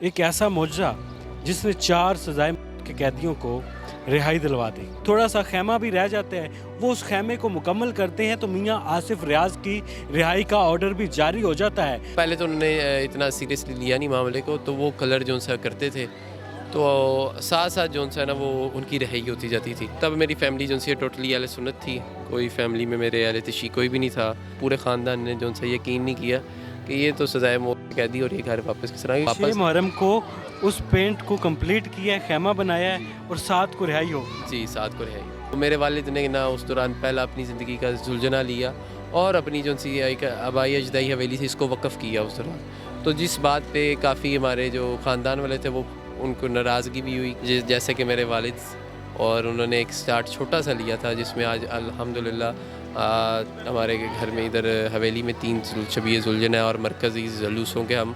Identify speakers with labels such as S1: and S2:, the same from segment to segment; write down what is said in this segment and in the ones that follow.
S1: ایک ایسا معجزہ جس نے 4 سزائے کے قیدیوں کو رہائی دلوا دی۔ تھوڑا سا خیمہ بھی رہ جاتا ہے، وہ اس خیمے کو مکمل کرتے ہیں تو میاں آصف ریاض کی رہائی کا آرڈر بھی جاری ہو جاتا ہے۔
S2: پہلے تو انہوں نے اتنا سیریسلی لیا نہیں معاملے کو، تو وہ کلر جو سا کرتے تھے، تو ساتھ ساتھ جو سا نا وہ ان کی رہائی ہوتی جاتی تھی۔ تب میری فیملی جو سی ٹوٹلی اہل سنت تھی، کوئی فیملی میں میرے اہل تشیع کوئی بھی نہیں تھا۔ پورے خاندان نے جو سا یقین نہیں کیا کہ یہ تو سزائے موت قیدی اور یہ گھر واپس کس طرح
S1: 6 محرم کو اس پینٹ کو کمپلیٹ کیا ہے، خیمہ بنایا ہے اور 7 کو رہائی ہو۔
S2: جی 7 کو رہائی۔ میرے والد نے نا اس دوران پہلا اپنی زندگی کا زلجھنا لیا اور اپنی جو سی ایک آبائی اجدائی حویلی تھی اس کو وقف کیا اس دوران۔ تو جس بات پہ کافی ہمارے جو خاندان والے تھے وہ ان کو ناراضگی بھی ہوئی، جیسے کہ میرے والد، اور انہوں نے ایک سٹارٹ چھوٹا سا لیا تھا جس میں آج الحمدللہ ہمارے گھر میں ادھر حویلی میں 3 شبیہ زلجھن ہے اور مرکزی جلوسوں کے ہم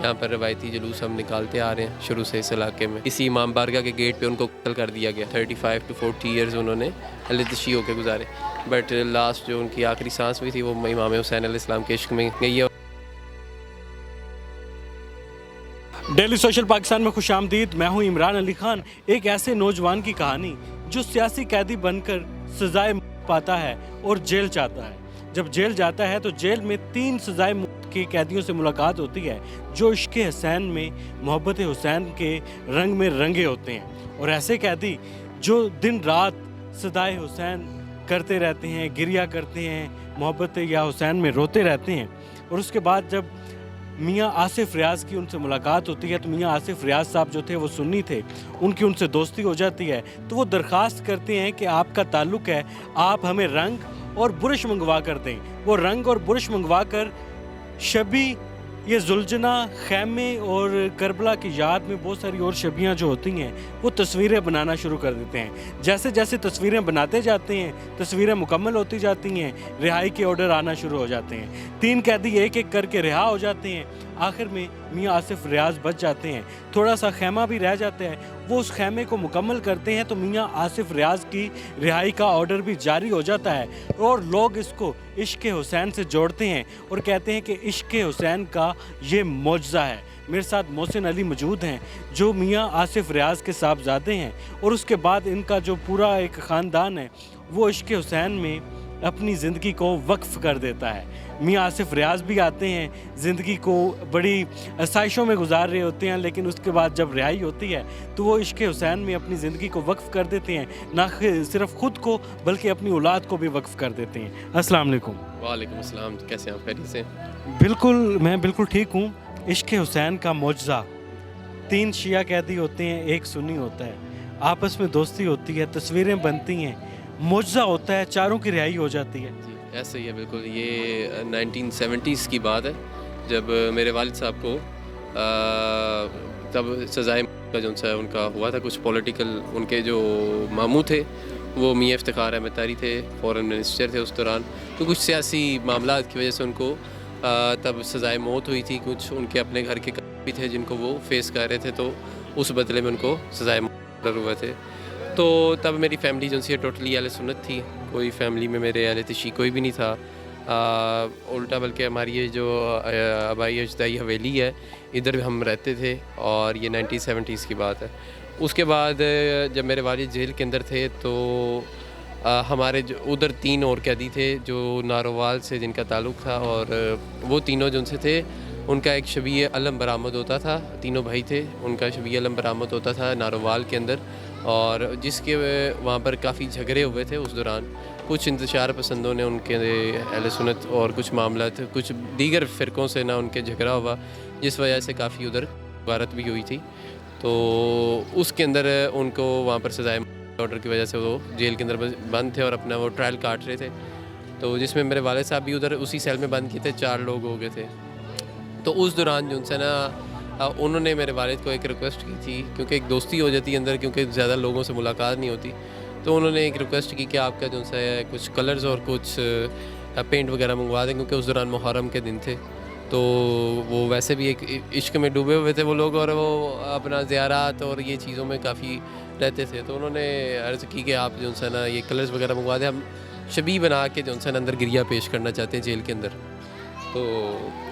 S2: یہاں پر روایتی جلوس ہم نکالتے آ رہے ہیں شروع سے اس علاقے میں۔ اسی امام بارگاہ کے گیٹ پہ ان کو قتل کر دیا گیا۔ 35 to 40 ایئرز انہوں نے اہل تشیع ہو کے گزارے، بٹ لاسٹ جو ان کی آخری سانس ہوئی تھی وہ امام حسین علیہ السلام کے عشق میں گئی ہے۔
S1: ڈیلی سوشل پاکستان میں خوش آمدید، میں ہوں عمران علی خان۔ ایک ایسے نوجوان کی کہانی جو سیاسی قیدی بن کر سزائے موت پاتا ہے اور جیل جاتا ہے۔ جب جیل جاتا ہے تو جیل میں 3 سزائے موت کے قیدیوں سے ملاقات ہوتی ہے جو عشق حسین میں، محبت حسین کے رنگ میں رنگے ہوتے ہیں، اور ایسے قیدی جو دن رات صدائے حسین کرتے رہتے ہیں، گریہ کرتے ہیں، محبت یا حسین میں روتے رہتے ہیں۔ اور اس کے بعد جب میاں آصف ریاض کی ان سے ملاقات ہوتی ہے تو میاں آصف ریاض صاحب جو تھے وہ سنی تھے، ان کی ان سے دوستی ہو جاتی ہے، تو وہ درخواست کرتے ہیں کہ آپ کا تعلق ہے، آپ ہمیں رنگ اور برش منگوا کر دیں۔ وہ رنگ اور برش منگوا کر شبی یہ زلجھنا، خیمے اور کربلا کی یاد میں بہت ساری اور شبیاں جو ہوتی ہیں وہ تصویریں بنانا شروع کر دیتے ہیں۔ جیسے جیسے تصویریں بناتے جاتے ہیں، تصویریں مکمل ہوتی جاتی ہیں، رہائی کے آرڈر آنا شروع ہو جاتے ہیں۔ 3 قیدی ایک ایک کر کے رہا ہو جاتے ہیں۔ آخر میں میاں آصف ریاض بچ جاتے ہیں، تھوڑا سا خیمہ بھی رہ جاتا ہے، وہ اس خیمے کو مکمل کرتے ہیں تو میاں آصف ریاض کی رہائی کا آرڈر بھی جاری ہو جاتا ہے، اور لوگ اس کو عشق حسین سے جوڑتے ہیں اور کہتے ہیں کہ عشق حسین کا یہ معجزہ ہے۔ میرے ساتھ محسن علی موجود ہیں جو میاں آصف ریاض کے صاحبزادے ہیں، اور اس کے بعد ان کا جو پورا ایک خاندان ہے وہ عشق حسین میں اپنی زندگی کو وقف کر دیتا ہے۔ میاں آصف ریاض بھی آتے ہیں، زندگی کو بڑی آسائشوں میں گزار رہے ہوتے ہیں، لیکن اس کے بعد جب رہائی ہوتی ہے تو وہ عشق حسین میں اپنی زندگی کو وقف کر دیتے ہیں، نہ صرف خود کو بلکہ اپنی اولاد کو بھی وقف کر دیتے ہیں۔ السلام علیکم۔
S2: وعلیکم السلام، کیسے ہیں آپ؟ خیریت سے؟
S1: بالکل، میں بالکل ٹھیک ہوں۔ عشق حسین کا معجزہ، 3 شیعہ قیدی ہوتے ہیں، 1 سنی ہوتا ہے، آپس میں دوستی ہوتی ہے، تصویریں بنتی ہیں، معجزہ ہوتا ہے، 4 کی رہائی ہو جاتی ہے۔
S2: جی ایسا ہی ہے بالکل۔ یہ 1970s کی بات ہے جب میرے والد صاحب کو تب سزائے موت کا جو سا ان کا ہوا تھا، کچھ پولیٹیکل ان کے جو ماموں تھے وہ میاں افتخار احمد تاری تھے، فورن منسٹر تھے اس دوران، تو کچھ سیاسی معاملات کی وجہ سے ان کو تب سزائے موت ہوئی تھی۔ کچھ ان کے اپنے گھر کے بھی تھے جن کو وہ فیس کر رہے تھے، تو اس بدلے میں ان کو سزائے موت ہوئے تھے۔ تو تب میری فیملی جو سی ٹوٹلی اہل سنت تھی، کوئی فیملی میں میرے اہل تشیع کوئی بھی نہیں تھا، الٹا بلکہ ہماری یہ جو آبائی اجدائی حویلی ہے ادھر ہم رہتے تھے، اور یہ 1970s کی بات ہے۔ اس کے بعد جب میرے والد جیل کے اندر تھے تو ہمارے جو ادھر 3 اور قیدی تھے جو نارووال سے جن کا تعلق تھا، اور وہ تینوں جن سے تھے ان کا ایک شبیہ علم برآمد ہوتا تھا، تینوں بھائی تھے، ان کا شبیہ علم برآمد ہوتا تھا نارووال کے اندر، اور جس کے وہاں پر کافی جھگڑے ہوئے تھے اس دوران۔ کچھ انتشار پسندوں نے ان کے اہل سنت اور کچھ معاملات کچھ دیگر فرقوں سے ان کے جھگڑا ہوا، جس وجہ سے کافی ادھر غارت بھی ہوئی تھی۔ تو اس کے اندر ان کو وہاں پر سزائے آرڈر کی وجہ سے وہ جیل کے اندر بند تھے اور اپنا وہ ٹرائل کاٹ رہے تھے، تو جس میں میرے والد صاحب بھی ادھر اسی سیل میں بند کیے تھے، 4 لوگ ہو گئے تھے۔ تو اس دوران جو سے انہوں نے میرے والد کو ایک ریکویسٹ کی تھی، کیونکہ ایک دوستی ہو جاتی ہے اندر، کیونکہ زیادہ لوگوں سے ملاقات نہیں ہوتی، تو انہوں نے ایک ریکویسٹ کی کہ آپ کا جو ہے کچھ کلرز اور کچھ پینٹ وغیرہ منگوا دیں، کیونکہ اس دوران محرم کے دن تھے، تو وہ ویسے بھی ایک عشق میں ڈوبے ہوئے تھے وہ لوگ، اور وہ اپنا زیارات اور یہ چیزوں میں کافی رہتے تھے، تو انہوں نے عرض کی کہ آپ جو ہے یہ کلرز وغیرہ منگوا دیں، ہم شبیہ بنا کے جو ہے اندر گریہ پیش کرنا چاہتے ہیں جیل کے اندر۔ تو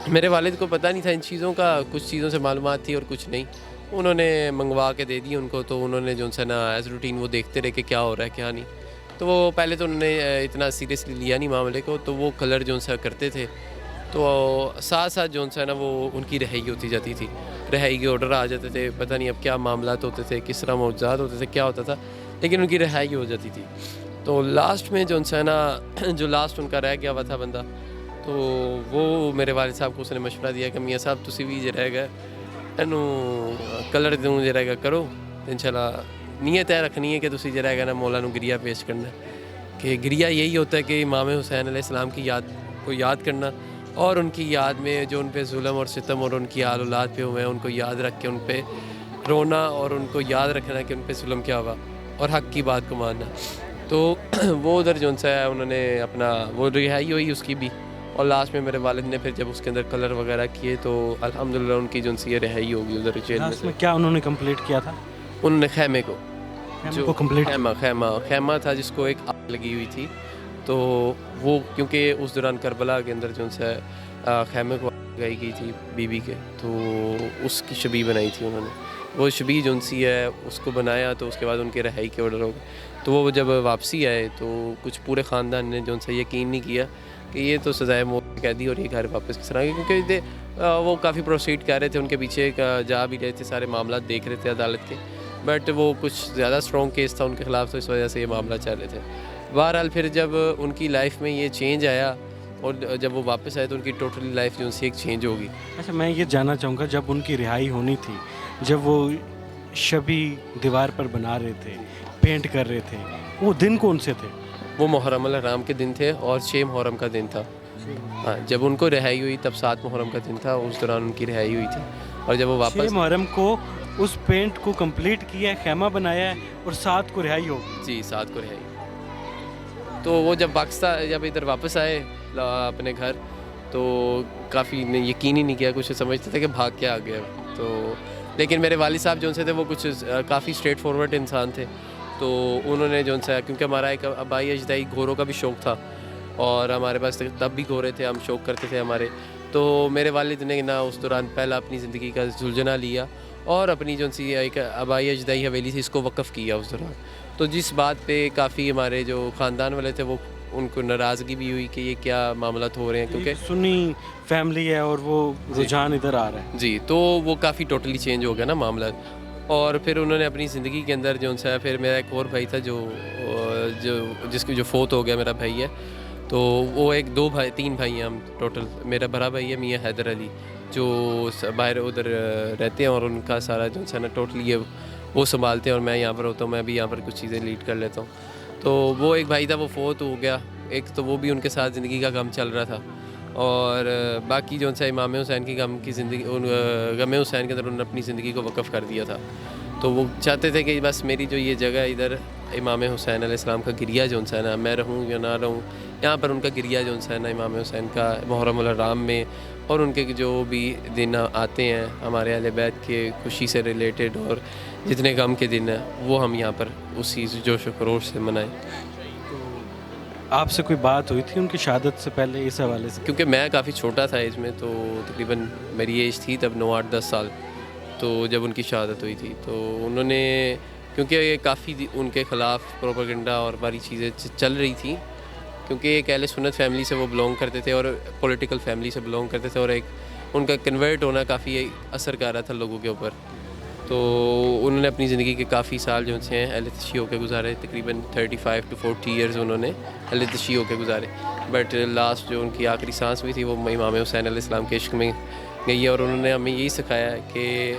S2: میرے والد کو پتہ نہیں تھا ان چیزوں کا، کچھ چیزوں سے معلومات تھی اور کچھ نہیں. انہوں نے منگوا کے دے دی ان کو، تو انہوں نے جو ہے نا ایز روٹین وہ دیکھتے رہے کہ کیا ہو رہا ہے کیا نہیں. تو وہ پہلے تو انہوں نے اتنا سیریسلی لیا نہیں معاملے کو، تو وہ کلر جو ہے کرتے تھے. تو ساتھ ساتھ جو ہے نا وہ ان کی رہائی ہوتی جاتی تھی، رہائی کے آرڈر آ جاتے تھے. پتہ نہیں اب کیا معاملات ہوتے تھے، کس طرح معجزات ہوتے تھے، کیا ہوتا تھا، لیکن ان کی رہائی ہو جاتی تھی. تو لاسٹ میں جو ہے نا جو لاسٹ ان کا رہ گیا ہوا تھا بندہ، تو وہ میرے والد صاحب کو اس نے مشورہ دیا کہ میاں صاحب تسی بھی رہ گئے اینو کلر دوں رہ گا کرو، انشاءاللہ نیت ہے رکھنی ہے کہ تسی رہ گا نا مولا نو گریہ پیش کرنا ہے. کہ گریہ یہی ہوتا ہے کہ امام حسین علیہ السلام کی یاد کو یاد کرنا، اور ان کی یاد میں جو ان پہ ظلم اور ستم اور ان کی آل اولاد پہ ہوئے ہیں ان کو یاد رکھ کے ان پہ رونا، اور ان کو یاد رکھنا کہ ان پہ ظلم کیا ہوا، اور حق کی بات کو ماننا. تو وہ ادھر جو ہے انہوں نے اپنا وہ رہائی ہوئی اس کی بھی. اور لاسٹ میں میرے والد نے پھر جب اس کے اندر کلر وغیرہ کیے تو الحمدللہ ان کی جو ہے رہائی ہوگی ادھر جیل میں.
S1: لاسٹ میں کیا انہوں نے کمپلیٹ کیا تھا؟
S2: انہوں نے خیمے کو
S1: کو کمپلیٹ
S2: خیمہ تھا جس کو ایک آگ لگی ہوئی تھی. تو وہ کیونکہ اس دوران کربلا کے اندر جو ہے خیمے کو آگ لگائی گئی تھی بی بی کے، تو اس کی شبیہ بنائی تھی انہوں نے. وہ شبیہ جو ہے اس کو بنایا، تو اس کے بعد ان کے رہائی کے آرڈر ہو گئے. تو وہ جب واپسی آئے تو کچھ پورے خاندان نے جو ہے یقین نہیں کیا کہ یہ تو سزائے موت قیدی اور یہ گھر واپس کس طرح کی، کیونکہ وہ کافی پروسیڈ کر رہے تھے، ان کے پیچھے جا بھی رہے تھے، سارے معاملات دیکھ رہے تھے عدالت کے. بٹ وہ کچھ زیادہ اسٹرانگ کیس تھا ان کے خلاف، تو اس وجہ سے یہ معاملہ چل رہے تھے. بہرحال پھر جب ان کی لائف میں یہ چینج آیا اور جب وہ واپس آئے تو ان کی ٹوٹلی لائف جو ہے ایک چینج ہوگی.
S1: اچھا، میں یہ جاننا چاہوں گا جب ان کی رہائی ہونی تھی، جب وہ شبیہ دیوار پر بنا رہے تھے، پینٹ کر رہے تھے، وہ دن کون سے تھے؟
S2: وہ محرم الحرام کے دن تھے اور 6 محرم کا دن تھا. ہاں، جب ان کو رہائی ہوئی تب 7 محرم کا دن تھا، اس دوران ان کی رہائی ہوئی تھی. اور جب وہ
S1: 6
S2: واپس
S1: محرم کو اس پینٹ کو کمپلیٹ کیا ہے، خیمہ بنایا ہے، اور 7 کو رہائی ہوگی.
S2: جی 7 کو رہائی. تو وہ جب پاکستان جب ادھر واپس آئے اپنے گھر، تو کافی نے یقین ہی نہیں کیا، کچھ سمجھتے تھے کہ بھاگ کے آ گیا. تو لیکن میرے والد صاحب جو سے تھے وہ کچھ کافی اسٹریٹ فارورڈ انسان تھے. تو انہوں نے جو ہے کیونکہ ہمارا ایک آبائی اجدائی گھوڑوں کا بھی شوق تھا، اور ہمارے پاس تب بھی گھوڑے تھے، ہم شوق کرتے تھے ہمارے. تو میرے والد نے نا اس دوران پہلا اپنی زندگی کا زلجھنا لیا اور اپنی جو سی ایک آبائی اجدائی حویلی تھی اس کو وقف کیا اس دوران. تو جس بات پہ کافی ہمارے جو خاندان والے تھے وہ ان کو ناراضگی بھی ہوئی کہ یہ کیا معاملات ہو رہے ہیں، کیونکہ
S1: سنی فیملی ہے اور وہ رجحان ادھر آ رہا ہے.
S2: جی. تو وہ کافی ٹوٹلی چینج ہو گیا نا معاملات. اور پھر انہوں نے اپنی زندگی کے اندر جو ہے پھر میرا ایک اور بھائی تھا جو جس کی جو فوت ہو گیا، میرا بھائی ہے. تو وہ ایک 2 بھائی 3 بھائی ہیں ہم ٹوٹل. میرا بڑا بھائی ہے میاں حیدر علی جو باہر ادھر رہتے ہیں، اور ان کا سارا جو ہے نا ٹوٹلی یہ وہ سنبھالتے ہیں، اور میں یہاں پر ہوتا ہوں، میں بھی یہاں پر کچھ چیزیں لیڈ کر لیتا ہوں. تو وہ ایک بھائی تھا وہ فوت ہو گیا، ایک تو وہ بھی ان کے ساتھ زندگی کا غم چل رہا تھا. اور باقی جو ہے امام حسین کی غم کی زندگی غم حسین کے اندر انہوں نے اپنی زندگی کو وقف کر دیا تھا. تو وہ چاہتے تھے کہ بس میری جو یہ جگہ ادھر امام حسین علیہ السلام کا گریہ جو ہے نا، میں رہوں یا نہ رہوں، یہاں پر ان کا گریہ جو ہے نا امام حسین کا محرم الحرام میں، اور ان کے جو بھی دن آتے ہیں ہمارے اہل بیت کے خوشی سے ریلیٹڈ اور جتنے غم کے دن ہیں وہ ہم یہاں پر اسی جوش و خروش سے منائیں.
S1: آپ سے کوئی بات ہوئی تھی ان کی شہادت سے پہلے اس حوالے سے؟
S2: کیونکہ میں کافی چھوٹا تھا ایج میں، تو تقریباً میری ایج تھی تب 9-8-10 سال. تو جب ان کی شہادت ہوئی تھی تو انہوں نے، کیونکہ یہ کافی ان کے خلاف پروپیگنڈا اور باری چیزیں چل رہی تھیں، کیونکہ ایک اہل سنت فیملی سے وہ بلونگ کرتے تھے اور پولیٹیکل فیملی سے بلونگ کرتے تھے، اور ایک ان کا کنورٹ ہونا کافی اثر کر رہا تھا لوگوں کے اوپر. تو انہوں نے اپنی زندگی کے کافی سال جو ہیں اہل تشیع ہو کے گزارے، تقریباً 35 to 40 ایئرز انہوں نے اہل تشیع ہو کے گزارے. بٹ لاسٹ جو ان کی آخری سانس ہوئی تھی وہ امام حسین علیہ السلام کے عشق میں گئی ہے. اور انہوں نے ہمیں یہی سکھایا ہے کہ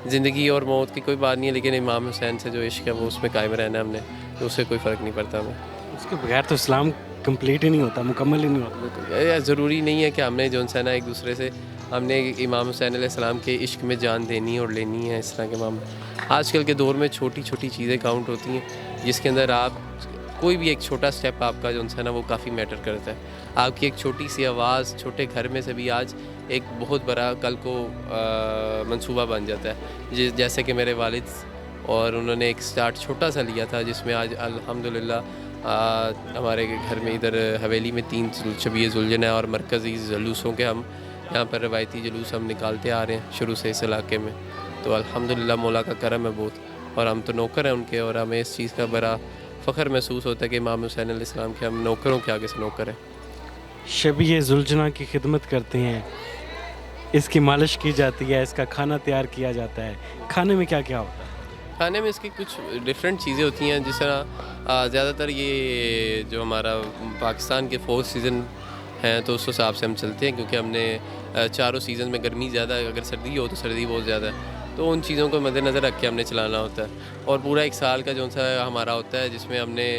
S2: زندگی اور موت کی کوئی بات نہیں ہے، لیکن امام حسین سے جو عشق ہے وہ اس میں قائم رہنا ہے ہم نے، تو اس سے کوئی فرق نہیں پڑتا ہمیں.
S1: اس کے بغیر تو اسلام کمپلیٹ ہی نہیں ہوتا، مکمل ہی نہیں ہوتا.
S2: ضروری نہیں ہے کہ ہم نے جو ہے نا ایک دوسرے سے ہم نے امام حسین علیہ السلام کے عشق میں جان دینی اور لینی ہے، اس طرح کے معاملے. آج کل کے دور میں چھوٹی چھوٹی چیزیں کاؤنٹ ہوتی ہیں، جس کے اندر آپ کوئی بھی ایک چھوٹا سٹیپ آپ کا جو ہے نا وہ کافی میٹر کرتا ہے. آپ کی ایک چھوٹی سی آواز چھوٹے گھر میں سے بھی آج ایک بہت بڑا کل کو منصوبہ بن جاتا ہے. جیسے کہ میرے والد، اور انہوں نے ایک سٹارٹ چھوٹا سا لیا تھا جس میں آج الحمدللہ ہمارے گھر میں ادھر حویلی میں 3 شبیہ ذوالجناح اور مرکزی جلوسوں کے ہم یہاں پر روایتی جلوس ہم نکالتے آ رہے ہیں شروع سے اس علاقے میں. تو الحمدللہ مولا کا کرم ہے بہت, اور ہم تو نوکر ہیں ان کے, اور ہمیں اس چیز کا بڑا فخر محسوس ہوتا ہے کہ امام حسین علیہ السلام کے ہم نوکروں کے آگے سے نوکر ہیں.
S1: شبیہ ذوالجناح کی خدمت کرتے ہیں, اس کی مالش کی جاتی ہے, اس کا کھانا تیار کیا جاتا ہے. کھانے میں کیا کیا ہوتا ہے؟
S2: کھانے میں اس کی کچھ ڈفرینٹ چیزیں ہوتی ہیں, جس طرح زیادہ تر یہ جو ہمارا پاکستان کے 4 سیزن ہیں تو اس حساب سے ہم چلتے ہیں, کیونکہ ہم نے 4 سیزن میں گرمی زیادہ ہے, اگر سردی ہو تو سردی بہت زیادہ ہے, تو ان چیزوں کو مد نظر رکھ کے ہم نے چلانا ہوتا ہے. اور پورا 1 سال کا جو سا ہمارا ہوتا ہے, جس میں ہم نے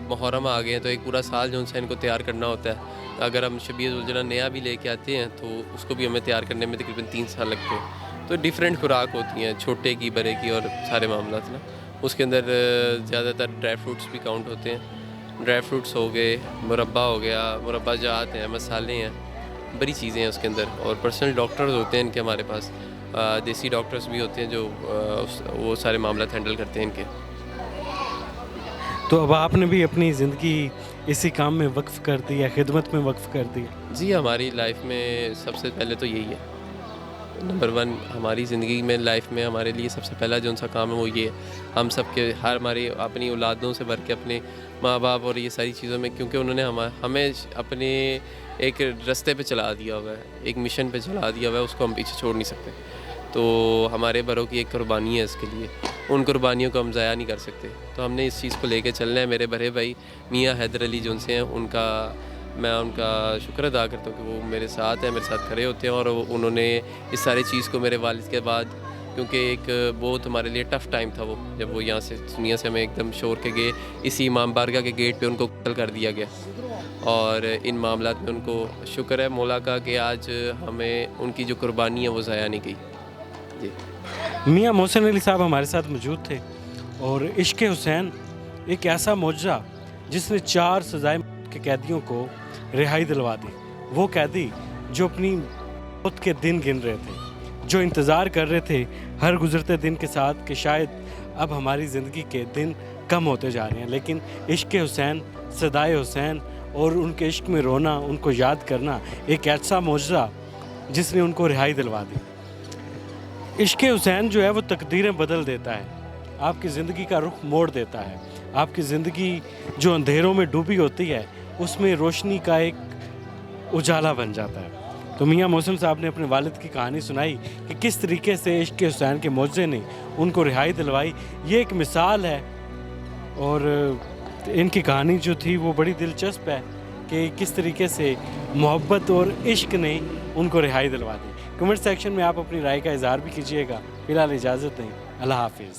S2: محرم آ گئے ہیں تو ایک پورا سال جو سا ان کو تیار کرنا ہوتا ہے. اگر ہم شبیہ ذوالجناح نیا بھی لے کے آتے ہیں تو اس کو بھی ہمیں تیار کرنے میں تقریباً 3 سال لگتے ہیں. تو ڈیفرنٹ خوراک ہوتی ہیں, چھوٹے کی, بڑے کی, اور سارے معاملات نا. اس کے اندر زیادہ تر ڈرائی فروٹس بھی کاؤنٹ ہوتے ہیں. ڈرائی فروٹس ہو گئے, مربع ہو گیا, مربع جات ہیں, مسالے ہیں, بڑی چیزیں ہیں اس کے اندر. اور پرسنل ڈاکٹرز ہوتے ہیں ان کے ہمارے پاس, دیسی ڈاکٹرز بھی ہوتے ہیں جو وہ سارے معاملات ہینڈل کرتے ہیں ان کے.
S1: تو اب آپ نے بھی اپنی زندگی اسی کام میں وقف کر دی ہے, خدمت میں وقف کر دی ہے؟
S2: جی, ہماری لائف میں سب سے پہلے تو یہی ہے. نمبر 1 ہماری زندگی میں, لائف میں ہمارے لیے سب سے پہلا جو سا کام ہے وہ یہ ہے. ہم سب کے ہماری اپنی اولادوں سے بھر کے اپنے ماں باپ اور یہ ساری چیزوں میں, کیونکہ انہوں نے ہمیں اپنے ایک رستے پہ چلا دیا ہوا ہے, ایک مشن پہ چلا دیا ہوا ہے, اس کو ہم پیچھے چھوڑ نہیں سکتے. تو ہمارے بڑوں کی ایک قربانی ہے اس کے لیے, ان قربانیوں کو ہم ضائع نہیں کر سکتے. تو ہم نے اس چیز کو لے کے چلنا ہے. میرے بڑے بھائی میاں حیدر علی جو سے ہیں, میں ان کا شکر ادا کرتا ہوں کہ وہ میرے ساتھ ہیں, میرے ساتھ کھڑے ہوتے ہیں. اور انہوں نے اس ساری چیز کو میرے والد کے بعد, کیونکہ ایک بہت ہمارے لیے ٹف ٹائم تھا وہ, جب وہ یہاں سے دنیا سے ہمیں ایک دم چھوڑ کے گئے, اسی امام بارگاہ کے گیٹ پہ ان کو قتل کر دیا گیا. اور ان معاملات میں ان کو شکر ہے مولا کا کہ آج ہمیں ان کی جو قربانی ہے وہ ضائع نہیں گئی. جی,
S1: میاں محسن علی صاحب ہمارے ساتھ موجود تھے. اور عشق حسین ایک ایسا معجزہ جس نے 4 سزائے کے قیدیوں کو رہائی دلوا دی. وہ قیدی جو اپنی موت کے دن گن رہے تھے, جو انتظار کر رہے تھے ہر گزرتے دن کے ساتھ کہ شاید اب ہماری زندگی کے دن کم ہوتے جا رہے ہیں, لیکن عشق حسین, صدائے حسین اور ان کے عشق میں رونا, ان کو یاد کرنا ایک ایسا معجزہ جس نے ان کو رہائی دلوا دی. عشق حسین جو ہے وہ تقدیریں بدل دیتا ہے, آپ کی زندگی کا رخ موڑ دیتا ہے. آپ کی زندگی جو اندھیروں میں ڈوبی ہوتی ہے اس میں روشنی کا ایک اجالا بن جاتا ہے. تو میاں محسن صاحب نے اپنے والد کی کہانی سنائی کہ کس طریقے سے عشق حسین کے معجزے نے ان کو رہائی دلوائی. یہ ایک مثال ہے, اور ان کی کہانی جو تھی وہ بڑی دلچسپ ہے کہ کس طریقے سے محبت اور عشق نے ان کو رہائی دلوا دی. کمنٹ سیکشن میں آپ اپنی رائے کا اظہار بھی کیجیے گا. فی الحال اجازت دیں, اللہ حافظ.